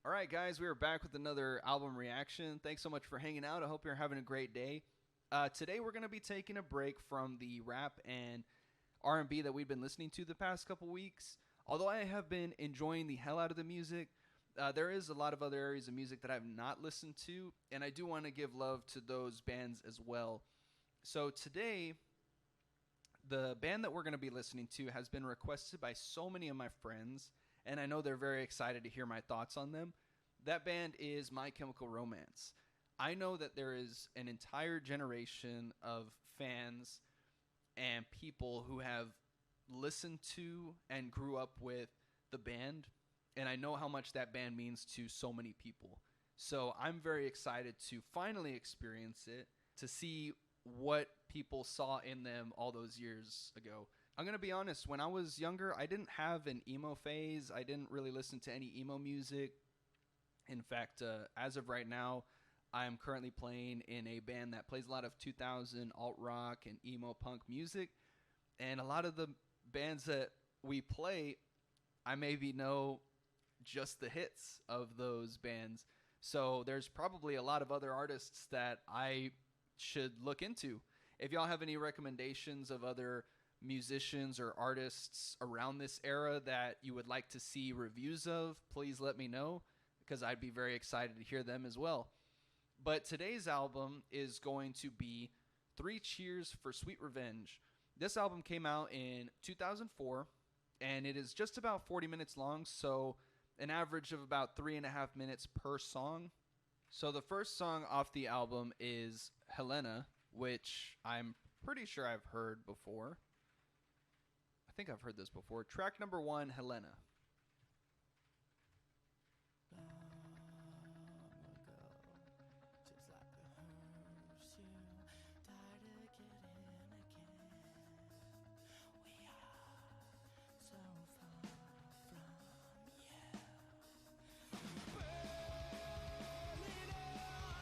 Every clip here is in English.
All right, guys, we are back with another album reaction. Thanks so much for hanging out. I hope you're having a great day. Today, we're going to be taking a break from the rap and R&B that we've been listening to the past couple weeks. Although I have been enjoying the hell out of the music, there is a lot of other areas of music that I've not listened to, and I do want to give love to those bands as well. So today, the band that we're going to be listening to has been requested by so many of my friends, and I know they're very excited to hear my thoughts on them. That band is My Chemical Romance. I know that there is an entire generation of fans and people who have listened to and grew up with the band, and I know how much that band means to so many people. So I'm very excited to finally experience it, to see what people saw in them all those years ago. I'm going to be honest, when I was younger, I didn't have an emo phase. I didn't really listen to any emo music. In fact, as of right now, I'm currently playing in a band that plays a lot of 2000 alt-rock and emo punk music. And a lot of the bands that we play, I maybe know just the hits of those bands. So there's probably a lot of other artists that I should look into. If y'all have any recommendations of other musicians or artists around this era that you would like to see reviews of, please let me know, because I'd be very excited to hear them as well. But today's album is going to be Three Cheers for Sweet Revenge. This album came out in 2004, and it is just about 40 minutes long, so an average of about 3.5 minutes per song. So the first song off the album is Helena, which I'm pretty sure I've heard before. I think I've heard this before. Track number 1, Helena.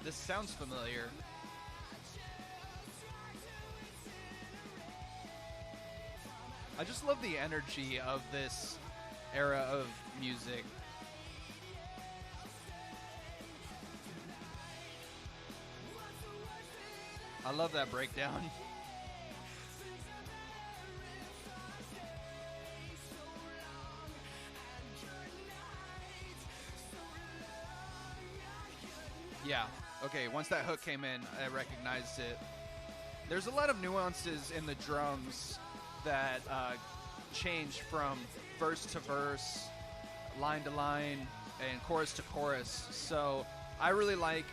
This sounds familiar. I just love the energy of this era of music. I love that breakdown. Yeah, okay, once that hook came in, I recognized it. There's a lot of nuances in the drums that change from verse to verse, line to line, and chorus to chorus. So I really like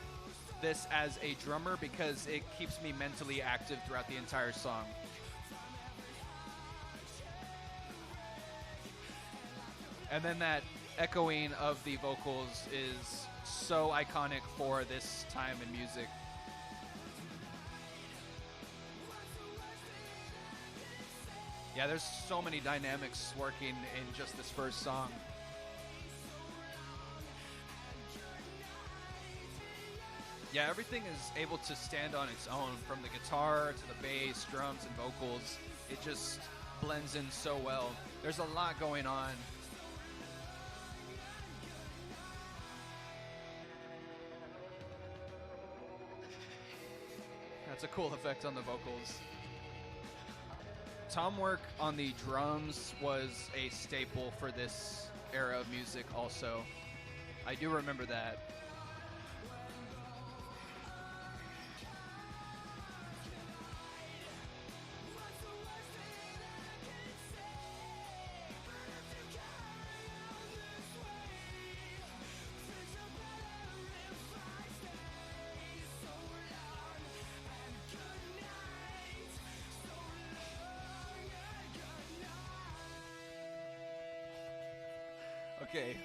this as a drummer because it keeps me mentally active throughout the entire song. And then that echoing of the vocals is so iconic for this time in music. Yeah, there's so many dynamics working in just this first song. Yeah, everything is able to stand on its own, from the guitar to the bass, drums, and vocals. It just blends in so well. There's a lot going on. That's a cool effect on the vocals. Tom work on the drums was a staple for this era of music also. I do remember that. Okay.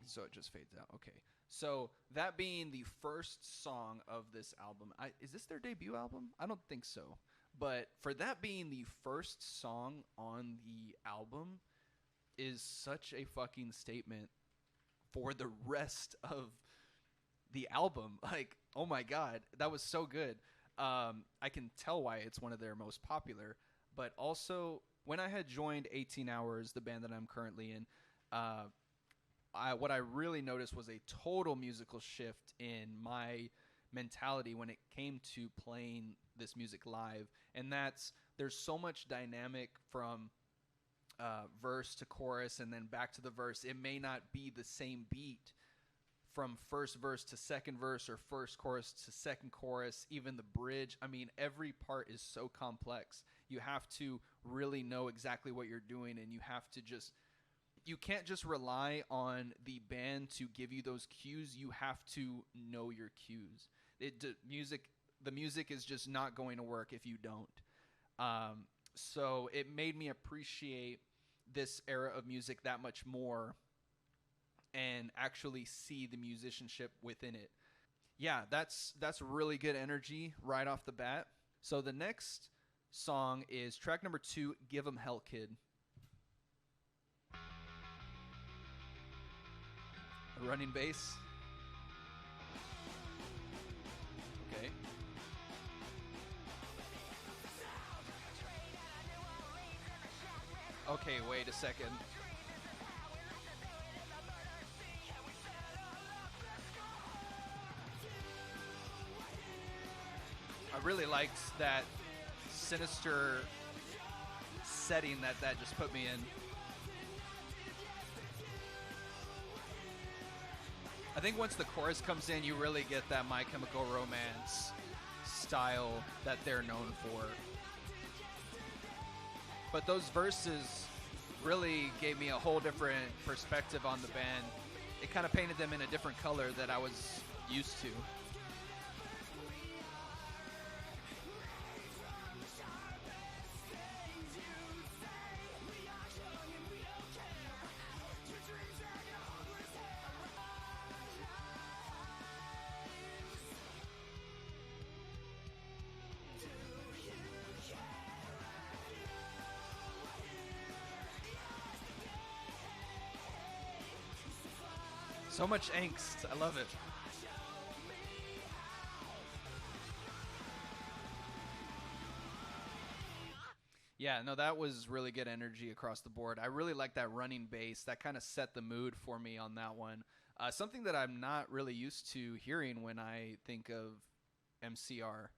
So it just fades out. Okay. So that being the first song of this album, is this their debut album? I don't think so. But for that being the first song on the album is such a fucking statement for the rest of the album. Like, oh my God, that was so good. I can tell why it's one of their most popular. But also, when I had joined 18 Hours, the band that I'm currently in, what I really noticed was a total musical shift in my mentality when it came to playing this music live. And that's, there's so much dynamic from verse to chorus and then back to the verse. It may not be the same beat from first verse to second verse or first chorus to second chorus, even the bridge. I mean, every part is so complex. You have to really know exactly what you're doing, and you have to just, you can't just rely on the band to give you those cues. You have to know your cues. The music is just not going to work if you don't. So it made me appreciate this era of music that much more and actually see the musicianship within it. Yeah, that's really good energy right off the bat. So the next song is track number 2, Give 'Em Hell Kid. A running bass. Okay. Okay, wait a second. I really liked that sinister setting that just put me in. I think once the chorus comes in, you really get that My Chemical Romance style that they're known for. But those verses really gave me a whole different perspective on the band. It kind of painted them in a different color that I was used to. So much angst. I love it. Yeah, no, that was really good energy across the board. I really like that running bass. That kind of set the mood for me on that one. Something that I'm not really used to hearing when I think of MCR.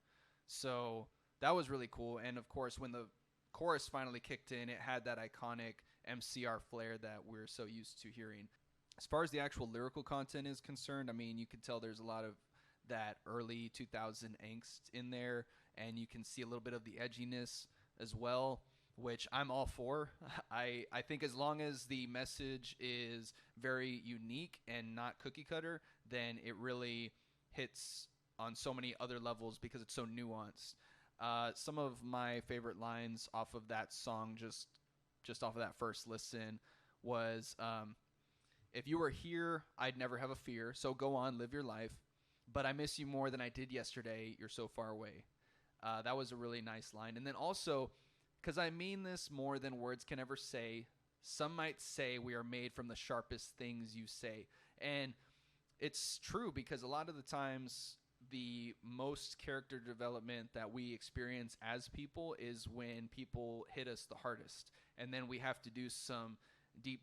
So that was really cool. And of course, when the chorus finally kicked in, it had that iconic MCR flair that we're so used to hearing. As far as the actual lyrical content is concerned, I mean, you can tell there's a lot of that early 2000 angst in there, and you can see a little bit of the edginess as well, which I'm all for. I think as long as the message is very unique and not cookie cutter, then it really hits on so many other levels because it's so nuanced. Some of my favorite lines off of that song, just off of that first listen, was if you were here, I'd never have a fear, so go on, live your life. But I miss you more than I did yesterday, you're so far away. That was a really nice line. And then also, because I mean this more than words can ever say, some might say we are made from the sharpest things you say. And it's true, because a lot of the times the most character development that we experience as people is when people hit us the hardest. And then we have to do some deep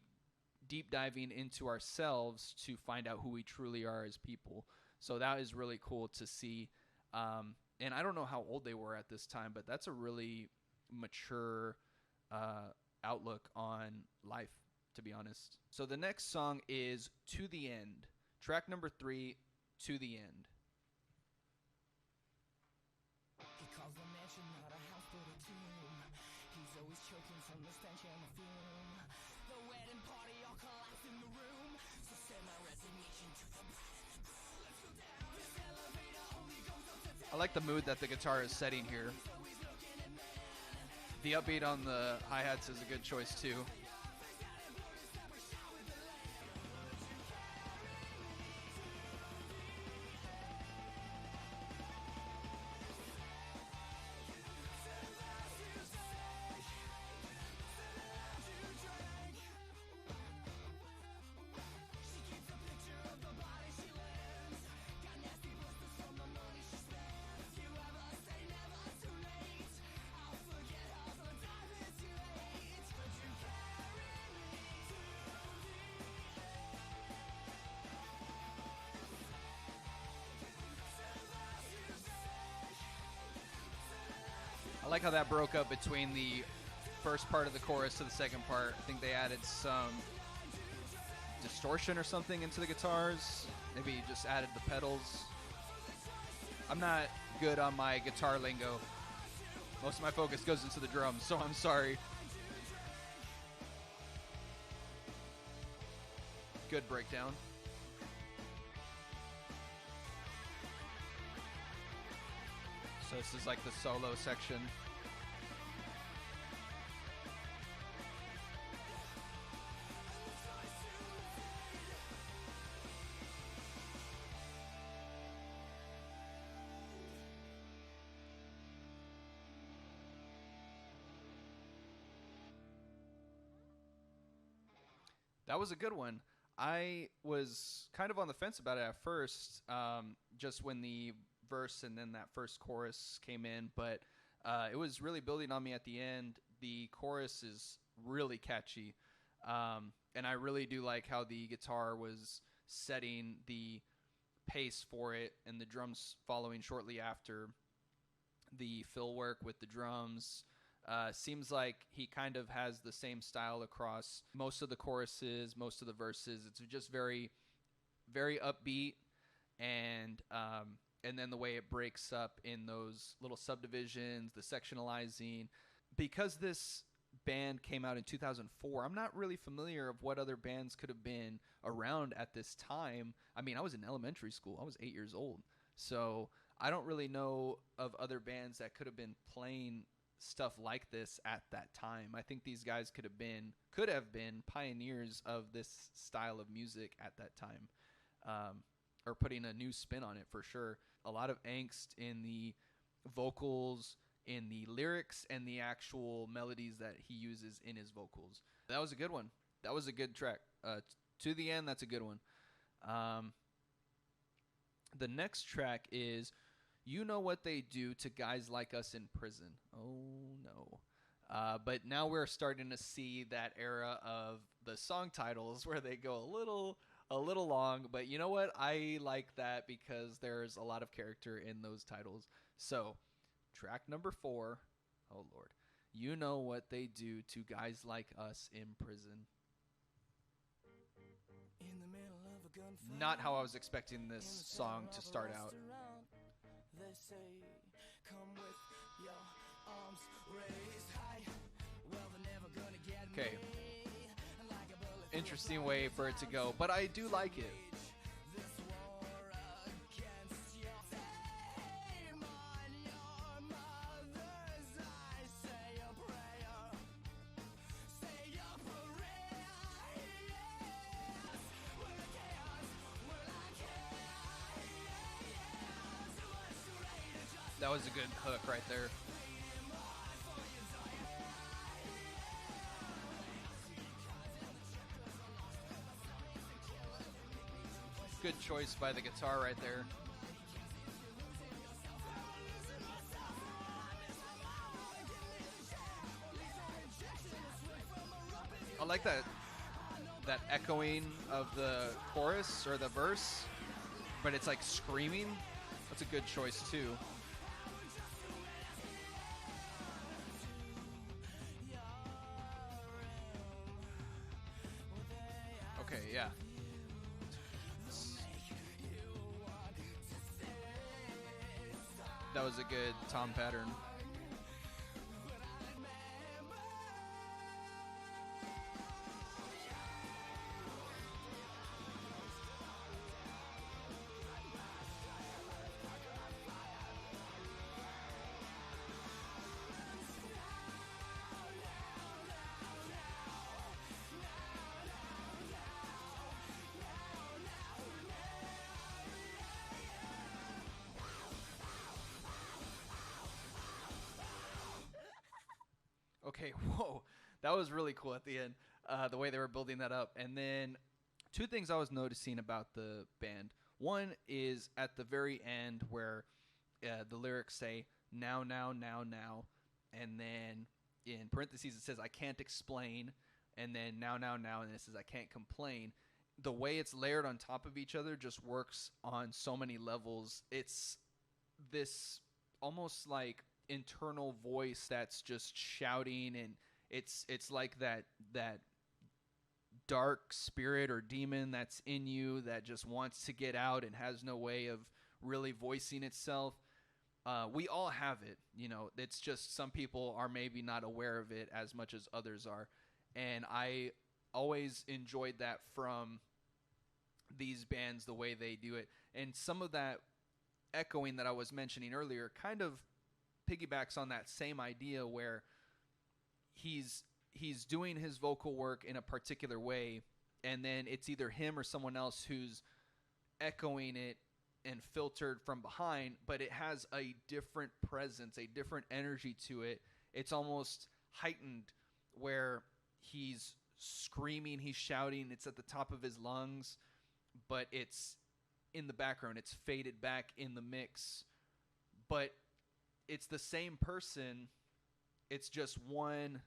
diving into ourselves to find out who we truly are as people. So that is really cool to see. And I don't know how old they were at this time, but that's a really mature outlook on life, to be honest. So the next song is To the End. Track number 3, To the End. He calls the mansion not a house but a tomb. He's always choking from the stench and the fume. The wedding party all collapsed in the room. So send my resignation to the let's go down. This elevator only goes up to 10. I like the mood that the guitar is setting here. The upbeat on the hi-hats is a good choice too. I like how that broke up between the first part of the chorus to the second part. I think they added some distortion or something into the guitars. Maybe just added the pedals. I'm not good on my guitar lingo. Most of my focus goes into the drums, so I'm sorry. Good breakdown. So this is like the solo section. That was a good one. I was kind of on the fence about it at first, just when the verse and then that first chorus came in, but it was really building on me at the end. The chorus is really catchy, and I really do like how the guitar was setting the pace for it, and the drums following shortly after. The fill work with the drums seems like he kind of has the same style across most of the choruses, most of the verses. It's just very, very upbeat, and then the way it breaks up in those little subdivisions, the sectionalizing. Because this band came out in 2004, I'm not really familiar of what other bands could have been around at this time. I mean, I was in elementary school. I was 8 years old. So I don't really know of other bands that could have been playing stuff like this at that time. I think these guys could have been pioneers of this style of music at that time, or putting a new spin on it for sure. A lot of angst in the vocals, in the lyrics, and the actual melodies that he uses in his vocals. That was a good one. That was a good track. To the end, that's a good one. The next track is You Know What They Do to Guys Like Us in Prison. Oh, no. But now we're starting to see that era of the song titles where they go a little long. But you know what? I like that because there's a lot of character in those titles. So, track number 4. Oh, Lord. You Know What They Do to Guys Like Us in Prison. Not how I was expecting this song to start out. They say, come with your arms raised high. Well, they're never gonna get Okay. me. Like a bullet. Interesting way for it to go, but I do like it. This war against your fame on your mother's eyes. Say a prayer. Say a prayer. Yes. We're the chaos. We're like chaos. Too much to rate. Just That was a good hook right there. Good choice by the guitar right there. I like that echoing of the chorus or the verse, but it's like screaming. That's a good choice too. Okay, yeah. That was a good tom pattern. Okay, whoa, that was really cool at the end, the way they were building that up. And then 2 things I was noticing about the band. One is at the very end where the lyrics say, now, now, now, now. And then in parentheses it says, I can't explain. And then now, now, now. And it says, I can't complain. The way it's layered on top of each other just works on so many levels. It's this almost like internal voice that's just shouting, and it's like that dark spirit or demon that's in you that just wants to get out and has no way of really voicing itself. We all have it, it's just some people are maybe not aware of it as much as others are. And I always enjoyed that from these bands, the way they do it. And some of that echoing that I was mentioning earlier kind of piggybacks on that same idea, where he's doing his vocal work in a particular way, and then it's either him or someone else who's echoing it and filtered from behind, but it has a different presence, a different energy to it. It's almost heightened, where he's screaming, he's shouting, it's at the top of his lungs, but it's in the background, it's faded back in the mix, but it's the same person. It's just one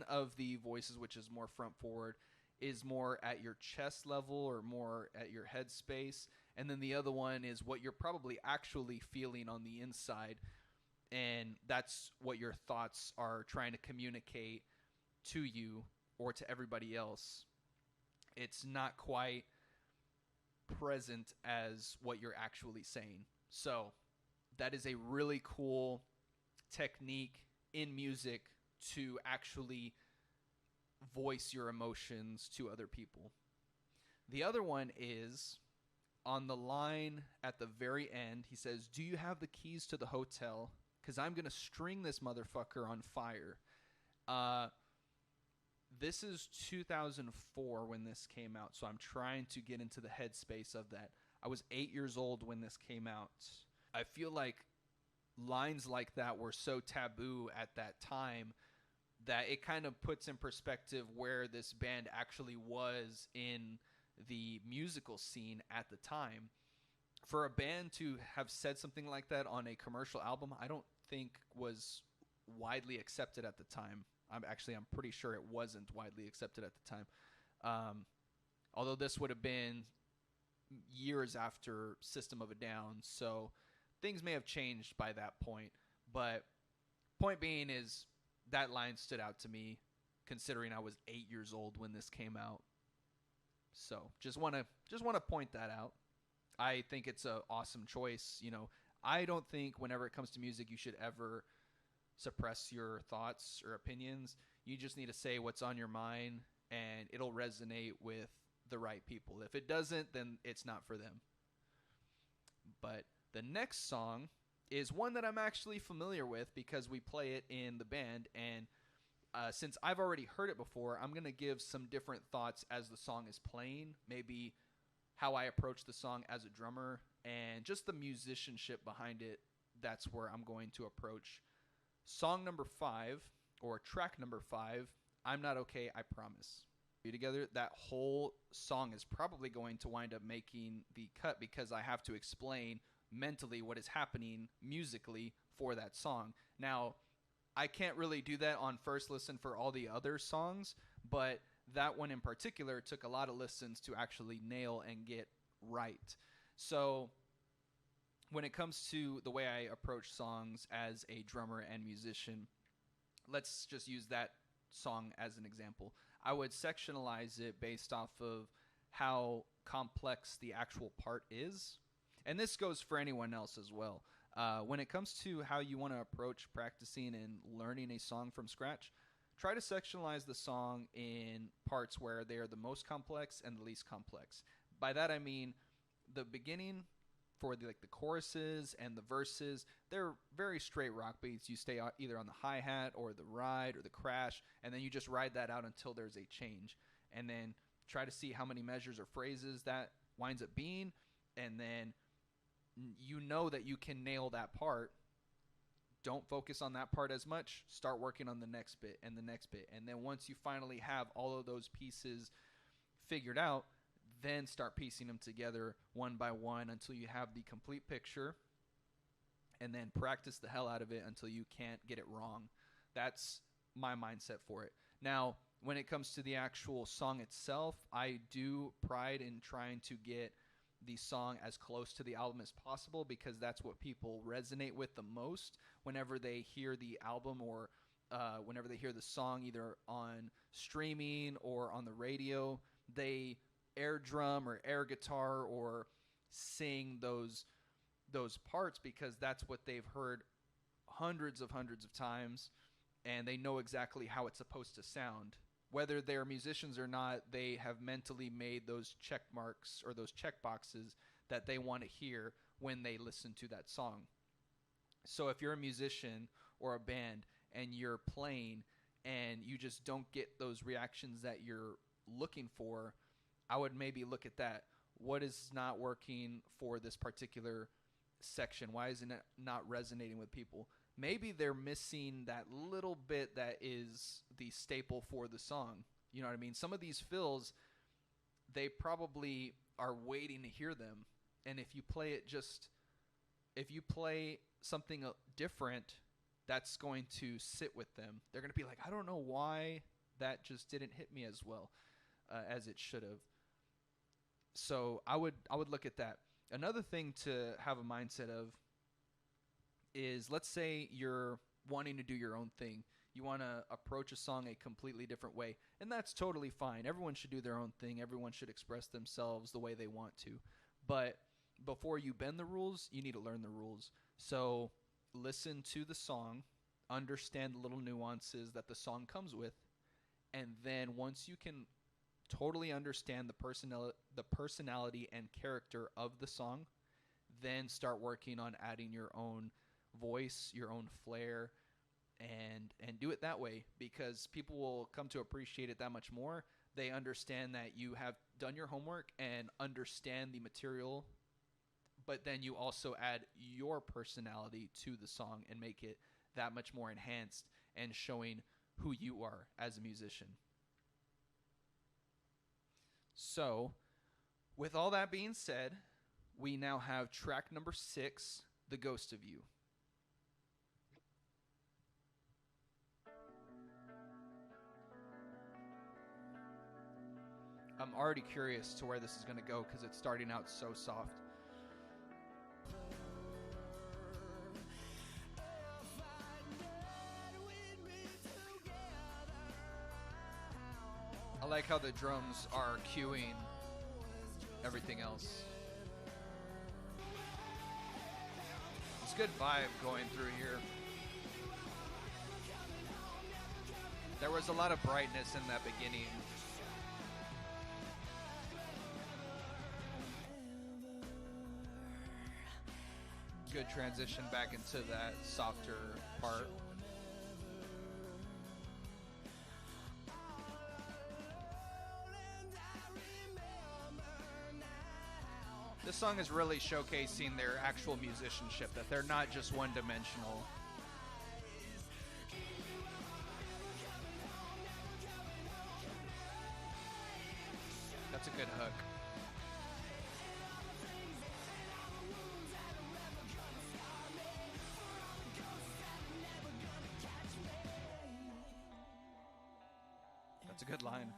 of the voices, which is more front forward, is more at your chest level or more at your head space, and then the other one is what you're probably actually feeling on the inside, and that's what your thoughts are trying to communicate to you or to everybody else. It's not quite present as what you're actually saying. So that is a really cool technique in music to actually voice your emotions to other people. The other one is on the line at the very end. He says, "Do you have the keys to the hotel? Because I'm going to string this motherfucker on fire." This is 2004 when this came out, so I'm trying to get into the headspace of that. I was 8 years old when this came out. I feel like lines like that were so taboo at that time that it kind of puts in perspective where this band actually was in the musical scene at the time. For a band to have said something like that on a commercial album, I don't think was widely accepted at the time. I'm pretty sure it wasn't widely accepted at the time. Although this would have been years after System of a Down, so things may have changed by that point. But point being is that line stood out to me, considering I was 8 years old when this came out. So just want to point that out. I think it's an awesome choice. I don't think whenever it comes to music you should ever suppress your thoughts or opinions. You just need to say what's on your mind, and it'll resonate with the right people. If it doesn't, then it's not for them. But the next song is one that I'm actually familiar with because we play it in the band, and since I've already heard it before, I'm going to give some different thoughts as the song is playing, maybe how I approach the song as a drummer, and just the musicianship behind it. That's where I'm going to approach song number 5, or track number 5, I'm Not Okay, I Promise. Together, that whole song is probably going to wind up making the cut because I have to explain mentally what is happening musically for that song. Now, I can't really do that on first listen for all the other songs, but that one in particular took a lot of listens to actually nail and get right. So when it comes to the way I approach songs as a drummer and musician, let's just use that song as an example. I would sectionalize it based off of how complex the actual part is. And this goes for anyone else as well. When it comes to how you want to approach practicing and learning a song from scratch, try to sectionalize the song in parts where they are the most complex and the least complex. By that I mean the beginning for the choruses and the verses, they're very straight rock beats. You stay either on the hi-hat or the ride or the crash, and then you just ride that out until there's a change. And then try to see how many measures or phrases that winds up being, and then you know that you can nail that part. Don't focus on that part as much. Start working on the next bit and the next bit. And then once you finally have all of those pieces figured out, then start piecing them together one by one until you have the complete picture, and then practice the hell out of it until you can't get it wrong. That's my mindset for it. Now, when it comes to the actual song itself, I do pride in trying to get the song as close to the album as possible, because that's what people resonate with the most whenever they hear the album, or whenever they hear the song either on streaming or on the radio. They air drum or air guitar or sing those parts because that's what they've heard hundreds of times, and they know exactly how it's supposed to sound. Whether they're musicians or not, they have mentally made those check marks or those check boxes that they want to hear when they listen to that song. So if you're a musician or a band and you're playing and you just don't get those reactions that you're looking for, I would maybe look at that. What is not working for this particular section? Why isn't it not resonating with people? Maybe they're missing that little bit that is the staple for the song. You know what I mean? Some of these fills, they probably are waiting to hear them. And if you play something different, that's going to sit with them. They're going to be like, I don't know why that just didn't hit me as well as it should have. So I would look at that. Another thing to have a mindset of is, let's say you're wanting to do your own thing. You want to approach a song a completely different way, and that's totally fine. Everyone should do their own thing. Everyone should express themselves the way they want to. But before you bend the rules, you need to learn the rules. So listen to the song, understand the little nuances that the song comes with, and then once you can totally understand the personality and character of the song, then start working on adding your own voice, your own flair, and do it that way, because people will come to appreciate it that much more. They understand that you have done your homework and understand the material, but then you also add your personality to the song and make it that much more enhanced and showing who you are as a musician. So, with all that being said, we now have track number 6, The Ghost of You. I'm already curious to where this is going to go because it's starting out so soft. I like how the drums are cueing everything else. It's a good vibe going through here. There was a lot of brightness in that beginning. Good transition back into that softer part. This song is really showcasing their actual musicianship, that they're not just one-dimensional. That's a good hook. That's a good line.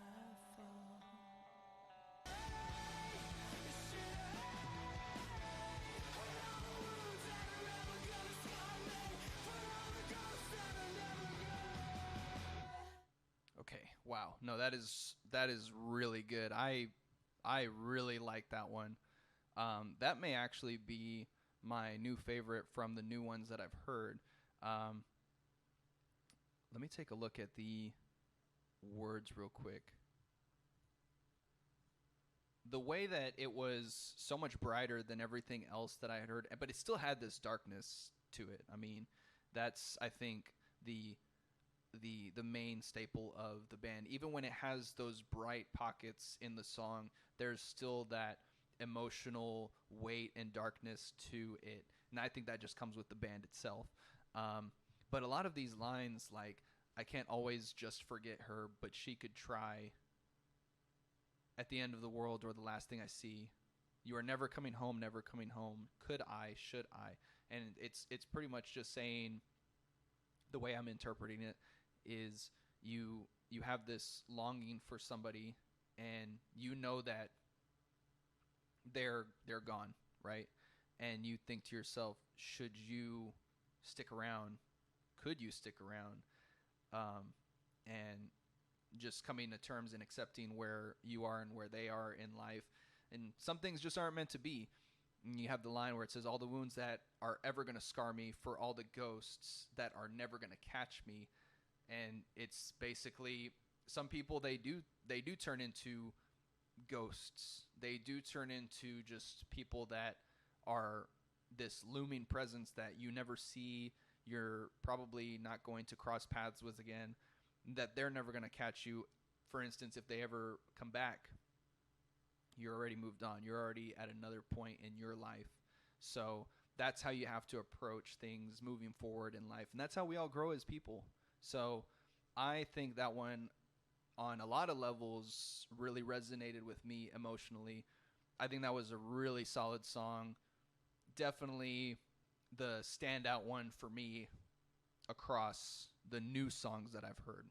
Okay, wow. No, that is really good. I really like that one. That may actually be my new favorite from the new ones that I've heard. Let me take a look at the words real quick. The way that it was so much brighter than everything else that I had heard, but it still had this darkness to it. I mean, that's, I think, the main staple of the band. Even when it has those bright pockets in the song, there's still that emotional weight and darkness to it, and I think that just comes with the band itself. But a lot of these lines, like, I can't always just forget her, but she could try. At the end of the world, or the last thing I see, you are never coming home, never coming home. Could I, should I? And it's pretty much just saying, the way I'm interpreting it is, you have this longing for somebody, and you know that they're gone, right? And you think to yourself, should you stick around? Could you stick around? And just coming to terms and accepting where you are and where they are in life. And some things just aren't meant to be. And you have the line where it says, all the wounds that are ever going to scar me, for all the ghosts that are never going to catch me. And it's basically, some people, they do turn into ghosts. They do turn into just people that are this looming presence that you never see. You're probably not going to cross paths with again, that they're never going to catch you. For instance, if they ever come back, you're already moved on. You're already at another point in your life. So that's how you have to approach things moving forward in life. And that's how we all grow as people. So I think that one, on a lot of levels, really resonated with me emotionally. I think that was a really solid song. Definitely the standout one for me across the new songs that I've heard.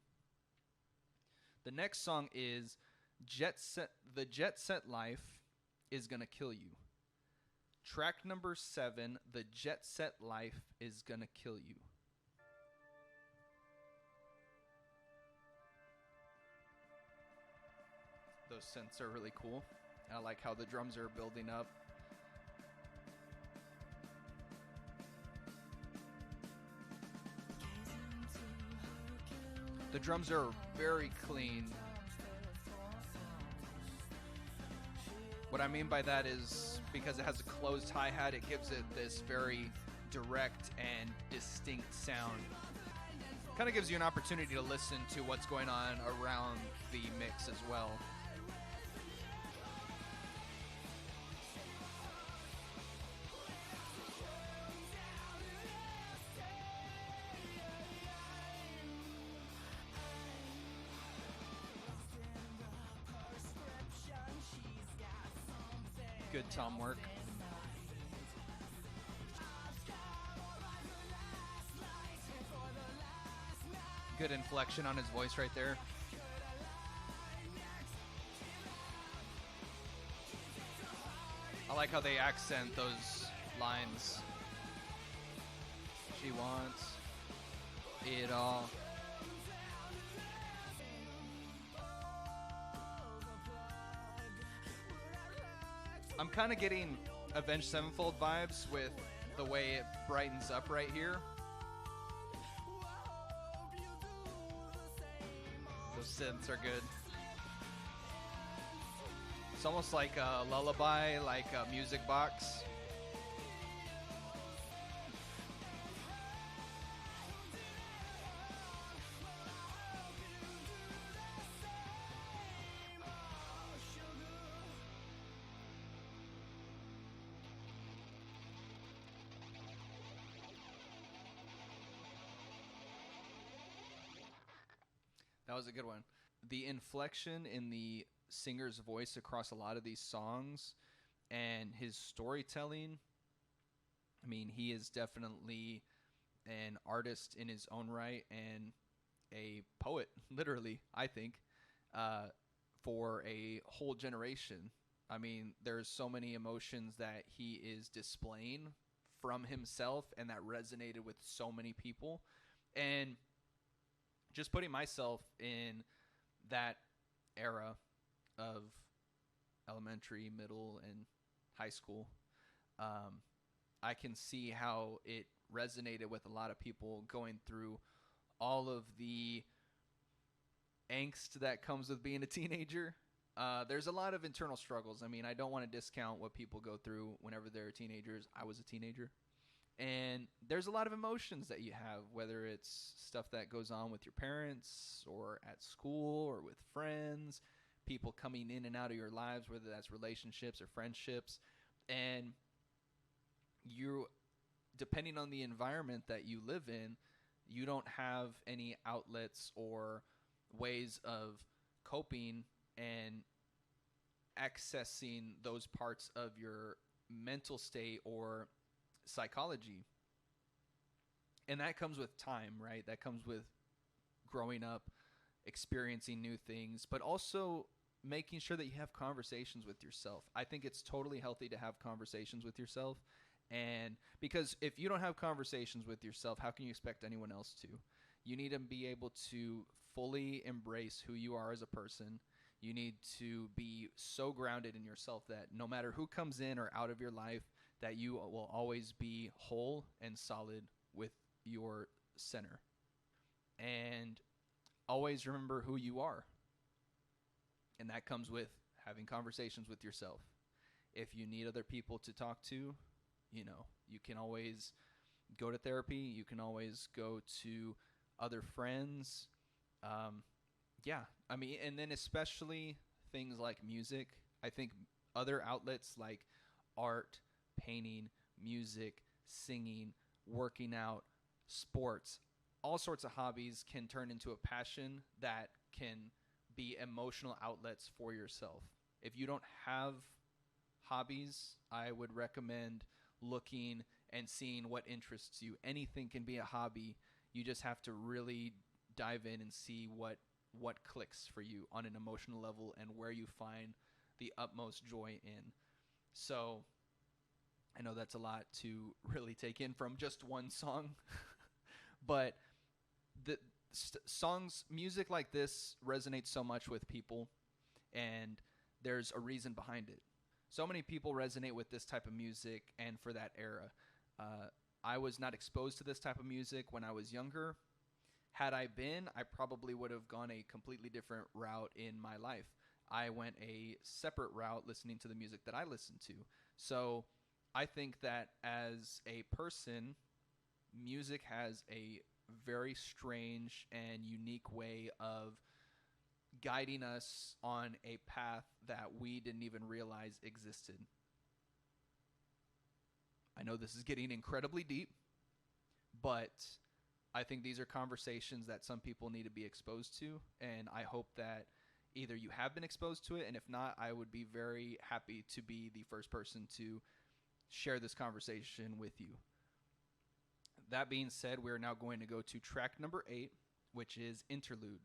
The next song is Jetset. The Jetset Life is Gonna Kill You. Track number 7, The Jetset Life is Gonna Kill You. Those synths are really cool. I like how the drums are building up. The drums are very clean. What I mean by that is because it has a closed hi-hat, it gives it this very direct and distinct sound. Kind of gives you an opportunity to listen to what's going on around the mix as well. Good tom work. Good inflection on his voice right there. I like how they accent those lines. She wants it all. I'm kind of getting Avenged Sevenfold vibes with the way it brightens up right here. Those synths are good. It's almost like a lullaby, like a music box. That was a good one. The inflection in the singer's voice across a lot of these songs and his storytelling. I mean, he is definitely an artist in his own right and a poet, literally, I think, for a whole generation. I mean, there's so many emotions that he is displaying from himself and that resonated with so many people. And just putting myself in that era of elementary, middle, and high school, I can see how it resonated with a lot of people going through all of the angst that comes with being a teenager. There's a lot of internal struggles. I mean, I don't want to discount what people go through whenever they're teenagers. I was a teenager. And there's a lot of emotions that you have, whether it's stuff that goes on with your parents or at school or with friends, people coming in and out of your lives, whether that's relationships or friendships. And you, depending on the environment that you live in, you don't have any outlets or ways of coping and accessing those parts of your mental state or psychology. And that comes with time, right? That comes with growing up, experiencing new things, but also making sure that you have conversations with yourself. I think it's totally healthy to have conversations with yourself. And because if you don't have conversations with yourself, how can you expect anyone else to? You need to be able to fully embrace who you are as a person. You need to be so grounded in yourself that no matter who comes in or out of your life, that you will always be whole and solid with your center. And always remember who you are. And that comes with having conversations with yourself. If you need other people to talk to, you can always go to therapy. You can always go to other friends. Yeah. I mean, and then especially things like music. I think other outlets like art, painting, music, singing, working out, sports, all sorts of hobbies can turn into a passion that can be emotional outlets for yourself. If you don't have hobbies, I would recommend looking and seeing what interests you. Anything can be a hobby. You just have to really dive in and see what clicks for you on an emotional level and where you find the utmost joy in. So I know that's a lot to really take in from just one song, but the music like this resonates so much with people, and there's a reason behind it. So many people resonate with this type of music, and for that era. I was not exposed to this type of music when I was younger. Had I been, I probably would have gone a completely different route in my life. I went a separate route listening to the music that I listened to. So I think that as a person, music has a very strange and unique way of guiding us on a path that we didn't even realize existed. I know this is getting incredibly deep, but I think these are conversations that some people need to be exposed to, and I hope that either you have been exposed to it, and if not, I would be very happy to be the first person to share this conversation with you. That being said, we're now going to go to track number 8, which is Interlude.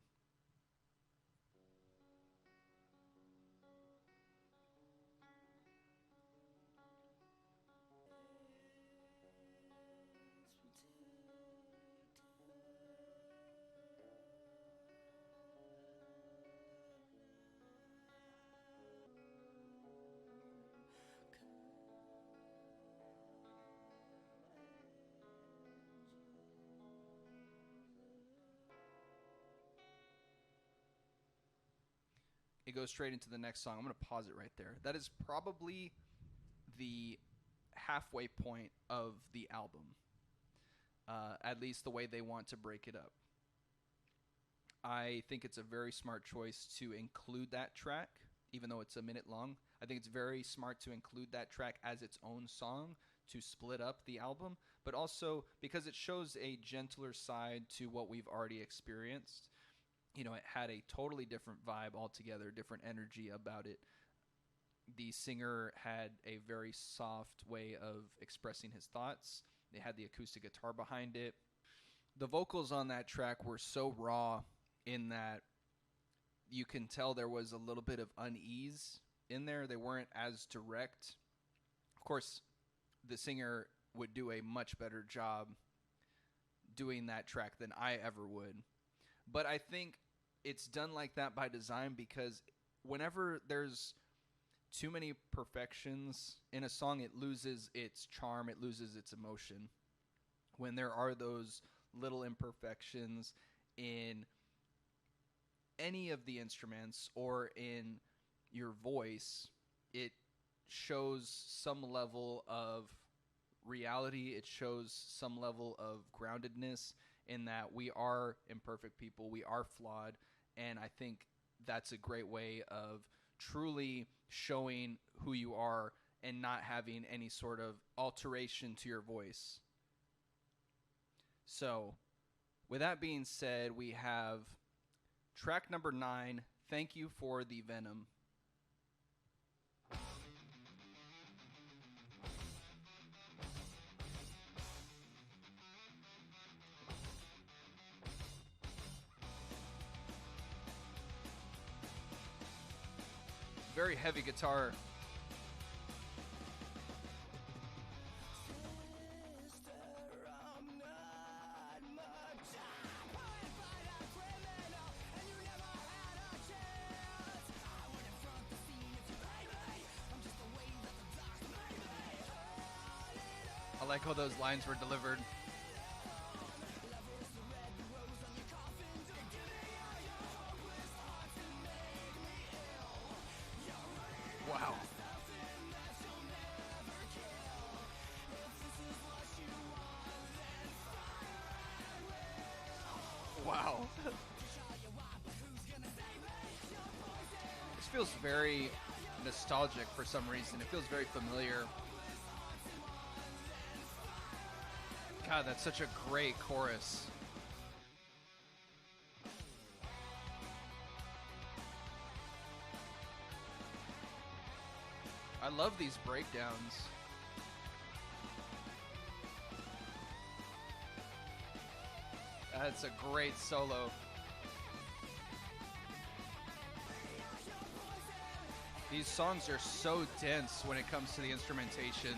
It goes straight into the next song. I'm going to pause it right there. That is probably the halfway point of the album, at least the way they want to break it up. I think it's a very smart choice to include that track, even though it's a minute long. I think it's very smart to include that track as its own song to split up the album, but also because it shows a gentler side to what we've already experienced. It had a totally different vibe altogether, different energy about it. The singer had a very soft way of expressing his thoughts. They had the acoustic guitar behind it. The vocals on that track were so raw in that you can tell there was a little bit of unease in there. They weren't as direct. Of course, the singer would do a much better job doing that track than I ever would. But I think it's done like that by design, because whenever there's too many perfections in a song, it loses its charm, it loses its emotion. When there are those little imperfections in any of the instruments or in your voice, it shows some level of reality. It shows some level of groundedness in that we are imperfect people. We are flawed. And I think that's a great way of truly showing who you are and not having any sort of alteration to your voice. So, with that being said, we have track number 9, Thank You for the Venom. Very heavy guitar. I like how those lines were delivered. Wow. Wow. This feels very nostalgic for some reason. It feels very familiar. God, that's such a great chorus. I love these breakdowns. That's a great solo. These songs are so dense when it comes to the instrumentation.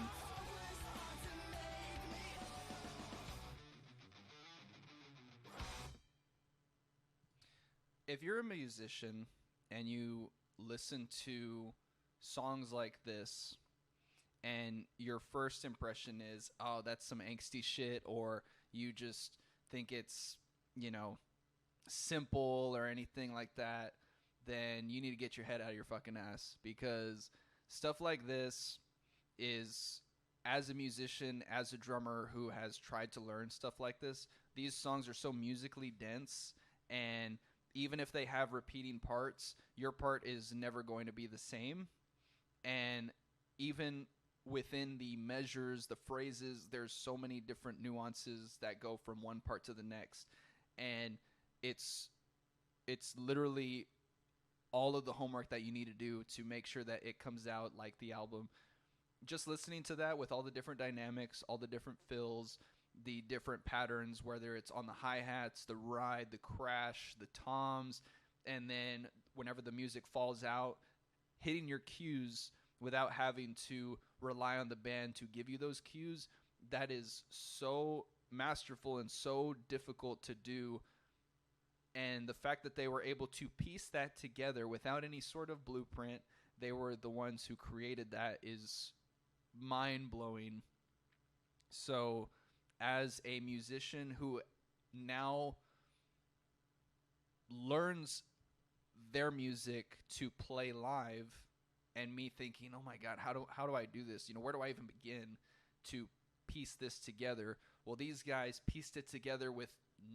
If you're a musician and you listen to songs like this and your first impression is, oh, that's some angsty shit, or you just think it's, you know, simple or anything like that, then you need to get your head out of your fucking ass, because stuff like this is, as a musician, as a drummer who has tried to learn stuff like this, these songs are so musically dense, and even if they have repeating parts, your part is never going to be the same. And even within the measures, the phrases, there's so many different nuances that go from one part to the next. And it's literally all of the homework that you need to do to make sure that it comes out like the album. Just listening to that with all the different dynamics, all the different fills, the different patterns, whether it's on the hi-hats, the ride, the crash, the toms, and then whenever the music falls out, hitting your cues without having to rely on the band to give you those cues, that is so masterful and so difficult to do. And the fact that they were able to piece that together without any sort of blueprint, they were the ones who created that, is mind-blowing. So as a musician who now learns their music to play live, and me thinking, oh my God, how do I do this? You know, where do I even begin to piece this together? Well, these guys pieced it together with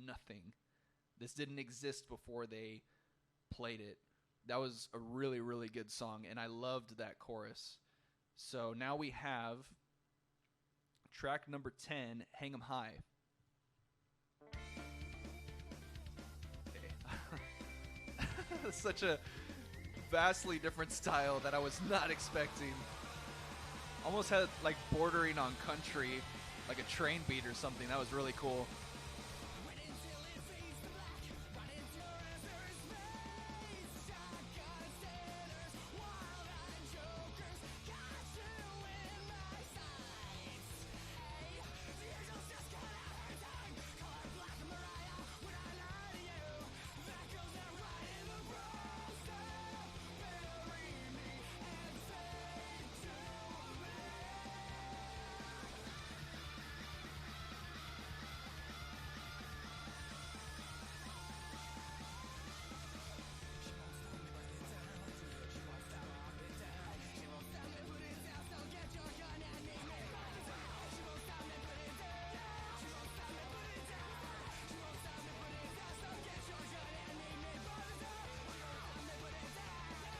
nothing. This didn't exist before they played it. That was a really, really good song, and I loved that chorus. So now we have track number 10, Hang 'Em High. Such a vastly different style that I was not expecting. Almost had like bordering on country, like a train beat or something. That was really cool.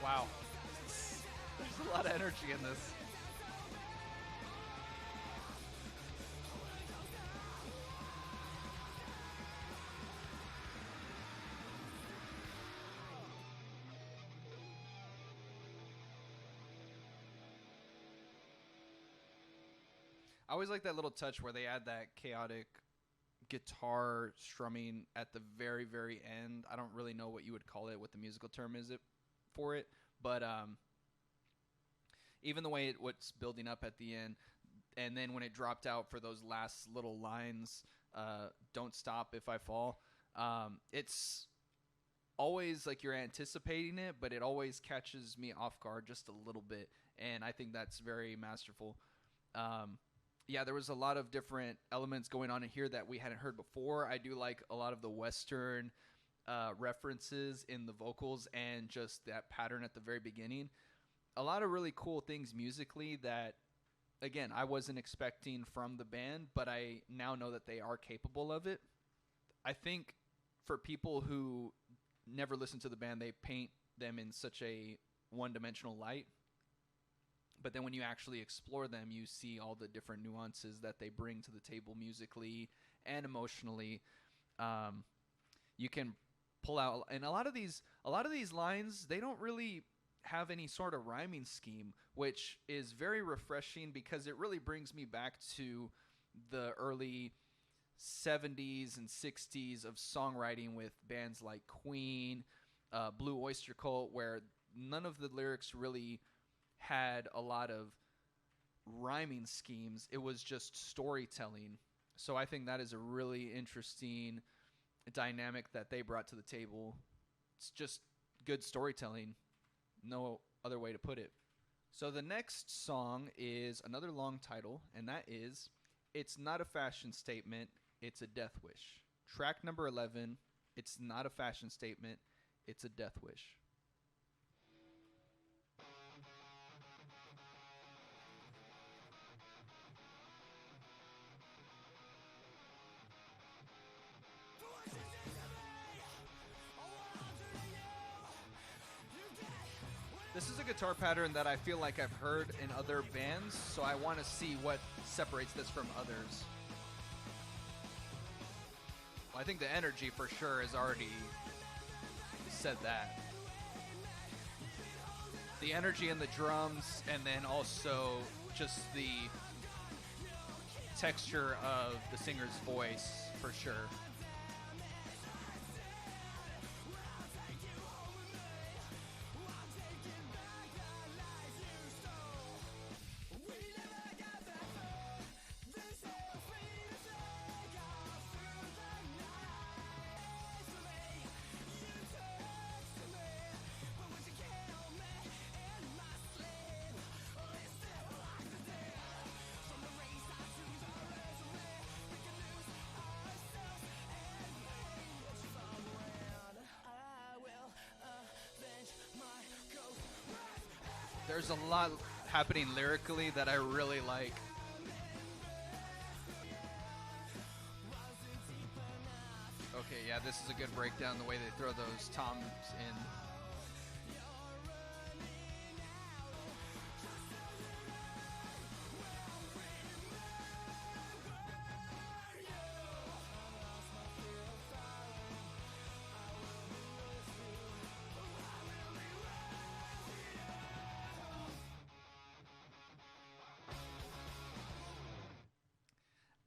Wow. There's a lot of energy in this. I always like that little touch where they add that chaotic guitar strumming at the very, very end. I don't really know what you would call it, what the musical term is it for it, but Even the way what's building up at the end, and then when it dropped out for those last little lines, "Don't stop if I fall." It's always like you're anticipating it, but it always catches me off guard just a little bit, and I think that's very masterful. Yeah, there was a lot of different elements going on in here that we hadn't heard before. I do like a lot of the Western references in the vocals and just that pattern at the very beginning. A lot of really cool things musically that, again, I wasn't expecting from the band, but I now know that they are capable of it. I think for people who never listen to the band, they paint them in such a one-dimensional light. But then when you actually explore them, you see all the different nuances that they bring to the table musically and emotionally. You can pull out, and a lot of these lines, they don't really have any sort of rhyming scheme, which is very refreshing because it really brings me back to the early 70s and 60s of songwriting with bands like Queen, Blue Oyster Cult, where none of the lyrics really had a lot of rhyming schemes. It was just storytelling. So I think that is a really interesting dynamic that they brought to the table. It's just good storytelling. No other way to put it. So the next song is another long title, and that is It's Not a Fashion Statement, It's a Death Wish. Track number 11, It's Not a Fashion Statement, It's a Death Wish. This is a guitar pattern that I feel like I've heard in other bands, so I want to see what separates this from others. Well, I think the energy for sure has already said that. The energy in the drums, and then also just the texture of the singer's voice for sure. There's a lot happening lyrically that I really like. Okay, yeah, this is a good breakdown, the way they throw those toms in.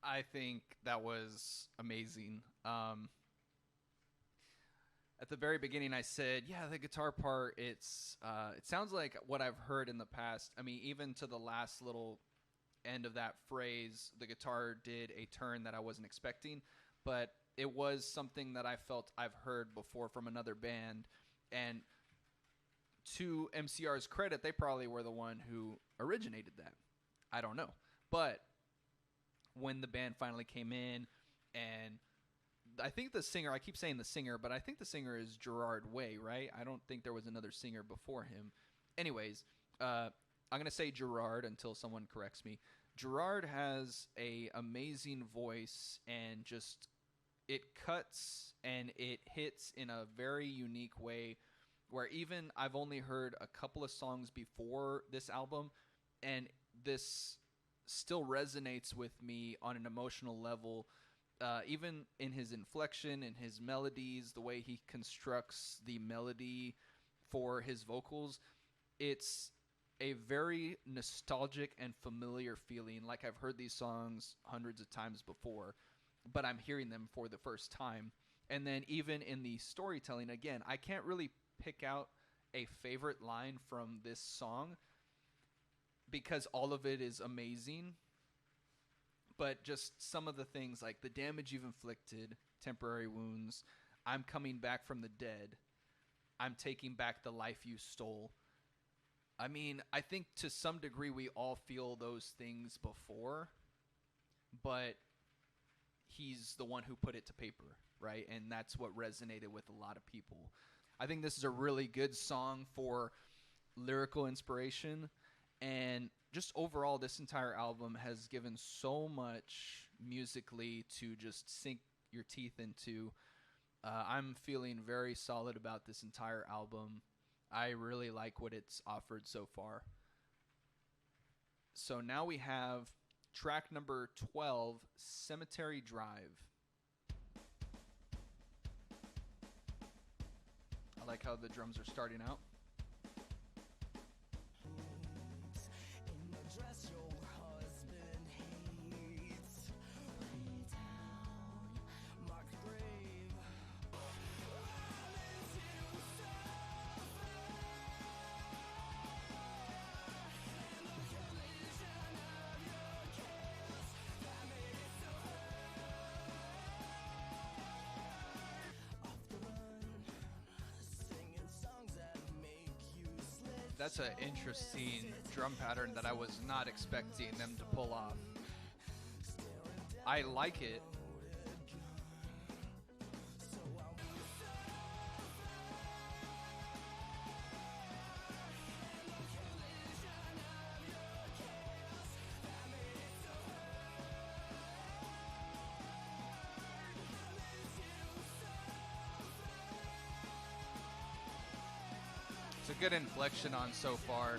I think that was amazing. At the very beginning, I said, yeah, the guitar part, it sounds like what I've heard in the past. I mean, even to the last little end of that phrase, the guitar did a turn that I wasn't expecting, but it was something that I felt I've heard before from another band. And to MCR's credit, they probably were the one who originated that. I don't know. But when the band finally came in, and I think the singer, I keep saying the singer, but I think the singer is Gerard Way, right? I don't think there was another singer before him. Anyways, I'm going to say Gerard until someone corrects me. Gerard has a amazing voice, and just it cuts and it hits in a very unique way, where even I've only heard a couple of songs before this album, and this still resonates with me on an emotional level, even in his inflection, in his melodies, the way he constructs the melody for his vocals. It's a very nostalgic and familiar feeling, like I've heard these songs hundreds of times before, but I'm hearing them for the first time. And then even in the storytelling, again, I can't really pick out a favorite line from this song, because all of it is amazing. But just some of the things like the damage you've inflicted, temporary wounds, I'm coming back from the dead, I'm taking back the life you stole. I mean, I think to some degree we all feel those things before, but he's the one who put it to paper, right? And that's what resonated with a lot of people. I think this is a really good song for lyrical inspiration, and just overall this entire album has given so much musically to just sink your teeth into. I'm feeling very solid about this entire album. I really like what it's offered so far. So now we have track number 12, Cemetery Drive. I like how the drums are starting out. In the dress your husband hates, lay down, mark the grave. That's an interesting drum pattern that I was not expecting them to pull off. I like it. It's a good inflection on so far.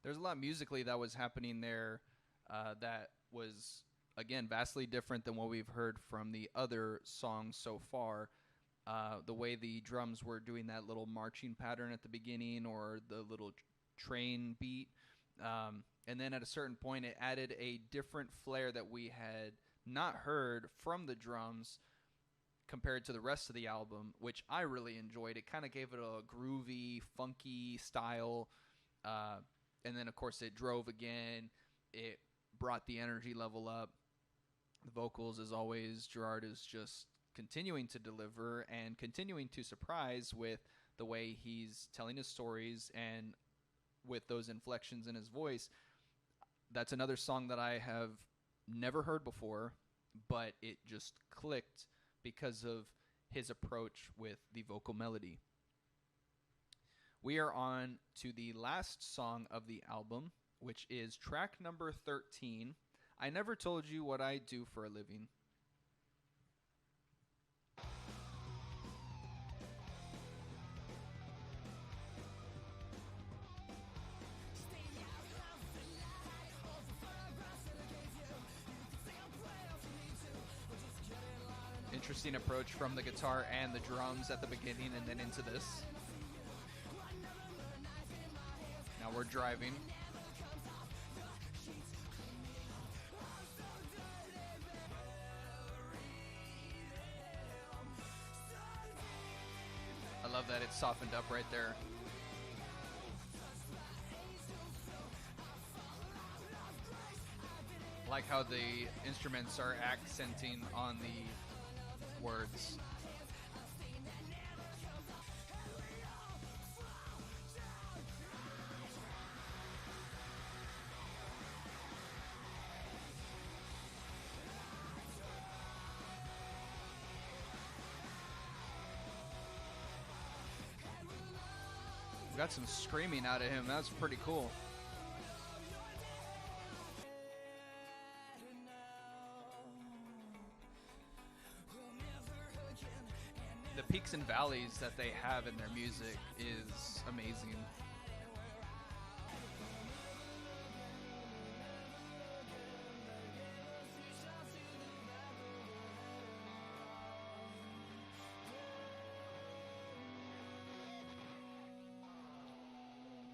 There's a lot musically that was happening there that was, again, vastly different than what we've heard from the other songs so far. The way the drums were doing that little marching pattern at the beginning, or the little train beat. And then at a certain point, it added a different flair that we had not heard from the drums compared to the rest of the album, which I really enjoyed. It kind of gave it a groovy, funky style. And then, of course, it drove again. It brought the energy level up. The vocals, as always, Gerard is just continuing to deliver and continuing to surprise with the way he's telling his stories and with those inflections in his voice. That's another song that I have never heard before, but it just clicked because of his approach with the vocal melody. We are on to the last song of the album, which is track number 13, I Never Told You What I Do for a Living. Interesting approach from the guitar and the drums at the beginning and then into this. Now we're driving. I love that it's softened up right there. I like how the instruments are accenting on the words. We got some screaming out of him. That's pretty cool. The peaks and valleys that they have in their music is amazing.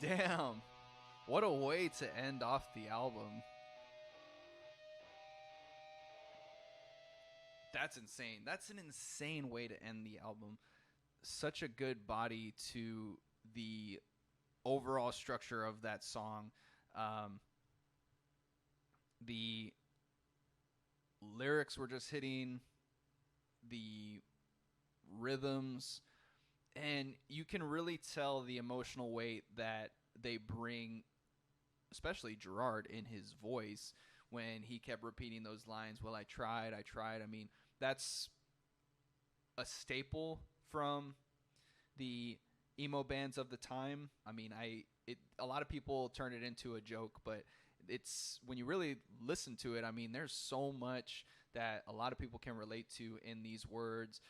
Damn. What a way to end off the album. That's insane. That's an insane way to end the album. Such a good body to the overall structure of that song. The lyrics were just hitting, the rhythms, and you can really tell the emotional weight that they bring, especially Gerard in his voice when he kept repeating those lines. Well, I tried. I mean, that's a staple from the emo bands of the time. I mean, a lot of people turn it into a joke, but it's when you really listen to it, I mean, there's so much that a lot of people can relate to in these words.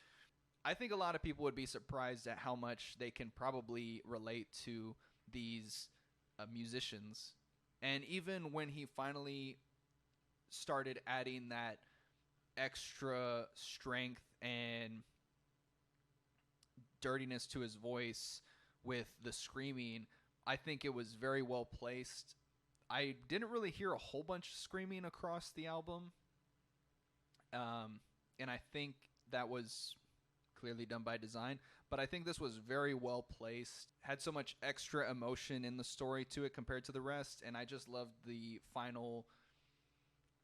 I think a lot of people would be surprised at how much they can probably relate to these musicians. And even when he finally started adding that extra strength and dirtiness to his voice with the screaming, I think it was very well placed. I didn't really hear a whole bunch of screaming across the album. And I think that was clearly done by design, but I think this was very well placed, had so much extra emotion in the story to it compared to the rest, and I just loved the final,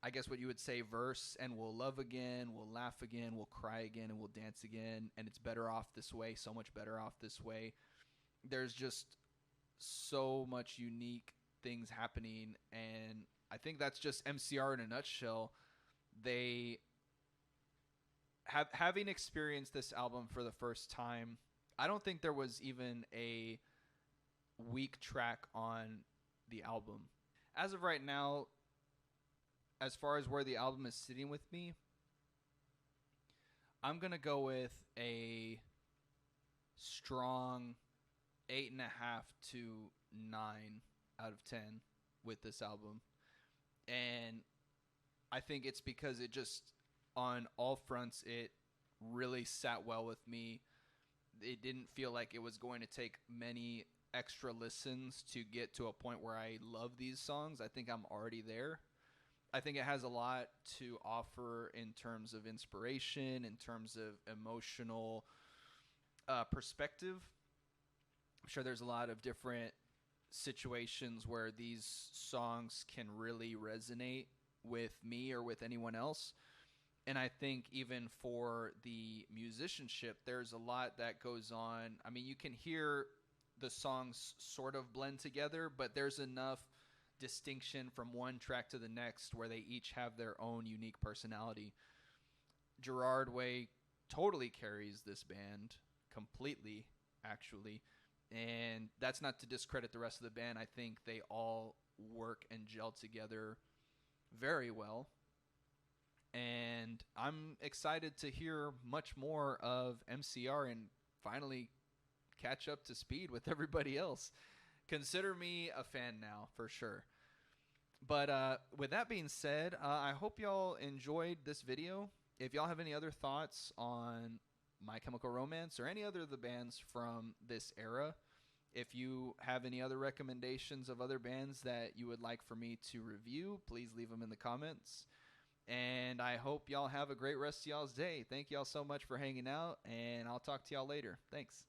I guess what you would say, verse, and we'll love again, we'll laugh again, we'll cry again, and we'll dance again, and it's better off this way, so much better off this way. There's just so much unique things happening, and I think that's just MCR in a nutshell. They having experienced this album for the first time, I don't think there was even a weak track on the album. As of right now, as far as where the album is sitting with me, I'm going to go with a strong 8.5 to 9 out of 10 with this album. And I think it's because it just, on all fronts, it really sat well with me. It didn't feel like it was going to take many extra listens to get to a point where I love these songs. I think I'm already there. I think it has a lot to offer in terms of inspiration, in terms of emotional perspective. I'm sure there's a lot of different situations where these songs can really resonate with me or with anyone else. And I think even for the musicianship, there's a lot that goes on. I mean, you can hear the songs sort of blend together, but there's enough distinction from one track to the next where they each have their own unique personality. Gerard Way totally carries this band completely, actually. And that's not to discredit the rest of the band. I think they all work and gel together very well. And I'm excited to hear much more of MCR and finally catch up to speed with everybody else. Consider me a fan now, for sure. But with that being said, I hope y'all enjoyed this video. If y'all have any other thoughts on My Chemical Romance or any other of the bands from this era, if you have any other recommendations of other bands that you would like for me to review, please leave them in the comments. And I hope y'all have a great rest of y'all's day. Thank y'all so much for hanging out, and I'll talk to y'all later. Thanks.